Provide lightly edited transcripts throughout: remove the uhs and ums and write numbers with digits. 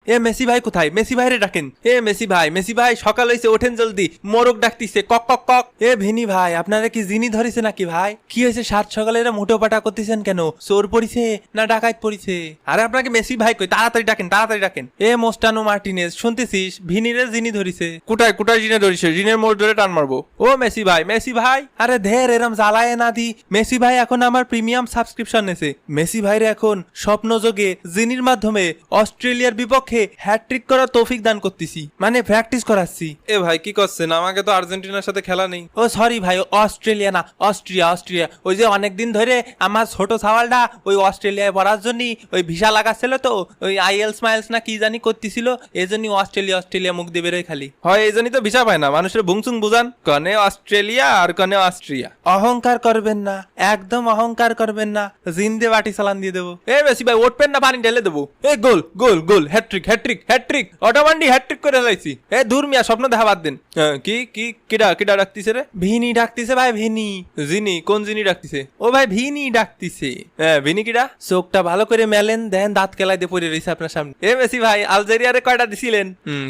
এ Messi ভাই কোথায়? Messi ভাইরে ডাকেন। এ মেসি ভাই সকাল হইছে, ওঠেন জলদি, মোরগ ডাকতিছে কক কক কক। এ ভিনি ভাই আপনারা কি জিনি ধরিছে নাকি ভাই? কি হয়েছে সাত সকালে এরা মোটো পাটা করতেছেন কেন? চোর পড়িছে না ডাকাত পড়িছে? আরে আপনাকে মেসি ভাই কই, তাড়াতাড়ি ডাকেন। এ মোস্টানো মার্টিনেজ শুনতেছিস ভিনিরে জিনি ধরিছে। কোথায় জিনে ধরিছে? জিনের মোড় ধরে টান মারবো। ও মেসি ভাই আরে ধের এরম জ্বালায় না দি। মেসি ভাই এখন আমার প্রিমিয়াম সাবস্ক্রিপশন নেছে। মেসি ভাইরে এখন স্বপ্ন যোগে জিনির মাধ্যমে অস্ট্রেলিয়ার বিপক্ষে হ্যাটট্রিক করার তৌফিক দান করতেছি, মানে প্র্যাকটিস করাচ্ছি। এ ভাই কি করছেন? আমাকে তো আর্জেন্টিনার সাথে খেলা নেই। ও সরি ভাই, অস্ট্রেলিয়া না অস্ট্রিয়া। ওই যে অনেকদিন ধরে আমার ছোট সাওয়ালটা ওই অস্ট্রেলিয়ায় পড়ার জন্য ওই ভিসা লাগাচ্ছিল, তো ওই আইএলস মাইলস না কি জানি করতেছিল, এই জন্য অস্ট্রেলিয়া মুখ দিয়ে বেরোয় খালি হয়, এই জন্যই তো ভিসা পায় না। মানুষের ভুংচুং বুঝান, কনে অস্ট্রেলিয়া আর কনে অস্ট্রিয়া। অহংকার করবেন না, একদম অহংকার করবেন না, জিন্দে বাটি চালান দিয়ে দেবো। এ বেশি ভাই উঠবেন না, পানি ঢেলে দেবো। এ গোল হ্যাটট্রিক অটোমান্ডি হ্যাটট্রিক করে লাইছি। এ দূর মিয়া, স্বপ্ন দেখা বাদ দেন। কিডা ডাকতিছে রে? ভিনি ডাকতিছে ভাই, ভিনি। জিনি? কোন জিনি ডাকতিছে? ও ভাই ভিনি ডাকতিছে। হ্যাঁ ভিনি কিডা? চোখটা ভালো করে মেলেন, দেন দাঁত কেলাই দিয়ে পড়ে রয়েছে আপনার সামনে। এ মেসি ভাই আলজেরিয়ারে কয়টা দিছিলেন?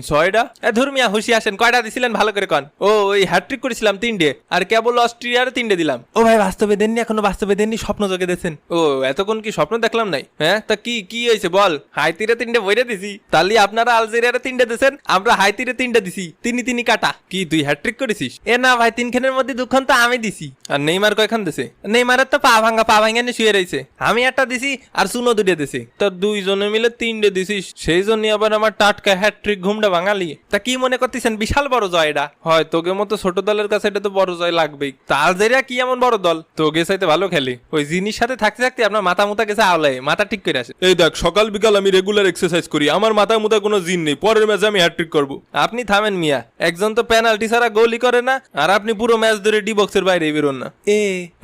6টা। এ ধুর মিয়া, হুশি আসেন, কয়টা দিছিলেন ভালো করে কন। ও ওই হ্যাটট্রিক করেছিলাম 3টে, আর কেবল অস্ট্রিয়ার 3টে দিলাম। ও ভাই বাস্তবে দেননি, এখনো বাস্তবে দেননি, স্বপ্ন যোগে দিয়েছেন। ও এতক্ষণ কি স্বপ্ন দেখলাম নাই? হ্যাঁ তা কি হয়েছে বল? হাইতিরে 3টে বইরে দিছি, তাহলে আপনারা আলজেরিয়ারে 3টে দিছেন, আমরা হাইতিরে 3টে দিছি। তিনি কাটা। কি তুই হ্যাটট্রিক করেছিস? এ না ভাই, 3খানের মধ্যে 2খান তো আমি দিছি। আর নেইমার কয়খান দিছে? নেইমারের তো পা ভাঙ্গা নিয়ে শুয়ে রয়েছে। আমি একটা দিছি আর সুনো 2টে দিছি। তো 2 জনে মিলে 3টে দিছিস, সেই জন্য আবার আমার টাটকা হ্যাটট্রিক ঘুমটা ভাঙালি। তা কি মনে করতেছেন বিশাল বড় জয় এটা? হয় তোকে মতো ছোট দলের কাছে এটা তো বড় জয় লাগবেই। তা আলজেরিয়া কি এমন বড় দল? তোকে চাইতে ভালো খেলে। ওই জিনিস সাথে থাকতে আপনার মাথা মুথা গেছে আওলায়, মাথা ঠিক করে আসে। এই দেখ, সকাল বিকাল আমি রেগুলার এক্সারসাইজ করি, আমার মাথা মুথা কোনো জিন নেই, পরের ম্যাচে আমি হ্যাটট্রিক করব। আপনি থামেন মিয়া, একজন তো পেনাল্টি ছাড়া গোলই করে না, আর আপনি পুরো ম্যাচ ধরে ডি বক্সের বাইরে বেরোন না।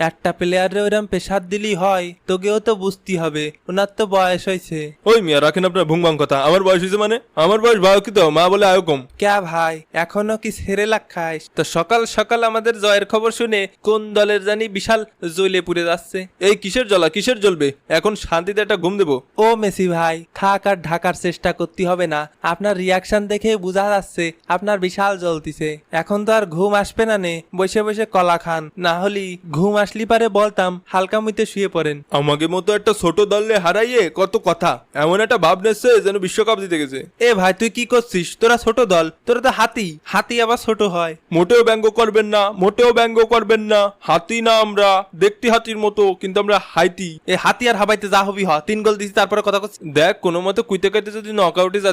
একটা প্লেয়ারে ওরম পেশাদ দিলি হয়? তোকেও তো বুঝতে হবে, ওনার তো বয়স হয়েছে। ওই মিয়া রাখেন আপনার ভুংবাং কথা। আমার বয়স হয়েছে মানে? আমার বয়স ভালো কি তো, মা বলে আয়ো কম। ক্যা ভাই এখনো কি ছেড়ে লাগ খাইস? তো সকাল আমাদের জয়ের খবর শুনে কোন দলের জানি বিশাল জ্বলে পুড়ে যাচ্ছে। এই কিসের জ্বলবে? এখন শান্তিতে একটা ঘুম দেবো। ও মেসি ভাই, থাক আর ঢাকার চেষ্টা করতে হবে না, আপনার রিয়াকশন দেখে বোঝা যাচ্ছে আপনার বিশাল জ্বলতিছে। এখন তো আর ঘুম আসবে না নে, বসে কলা খান, না হলি ঘুম আসলি পারে বলতাম হালকা মুইতে শুয়ে পড়েন। আমাকে মতো একটা ছোট দলে হারাইয়ে কত কথা, এমন একটা ভাব নেছে যেন বিশ্বকাপ জিতে গেছে। এ ভাই তুই কি করছিস? তোরা ছোট দল, তোরা তো হাতি আবার ছোট হয়। মোটেও ব্যঙ্গ করবেন না, হাতি না আমরা, দেখতে হাতির মতো, কিন্তু আমরা হাইতি। এ হাতি আর হাবাইতে যা হবি হ, 3 গোল দিছি তারপরে কথা দেখ, কোনো মতো কুইতে কাইতে যদি নকআউটে জাতি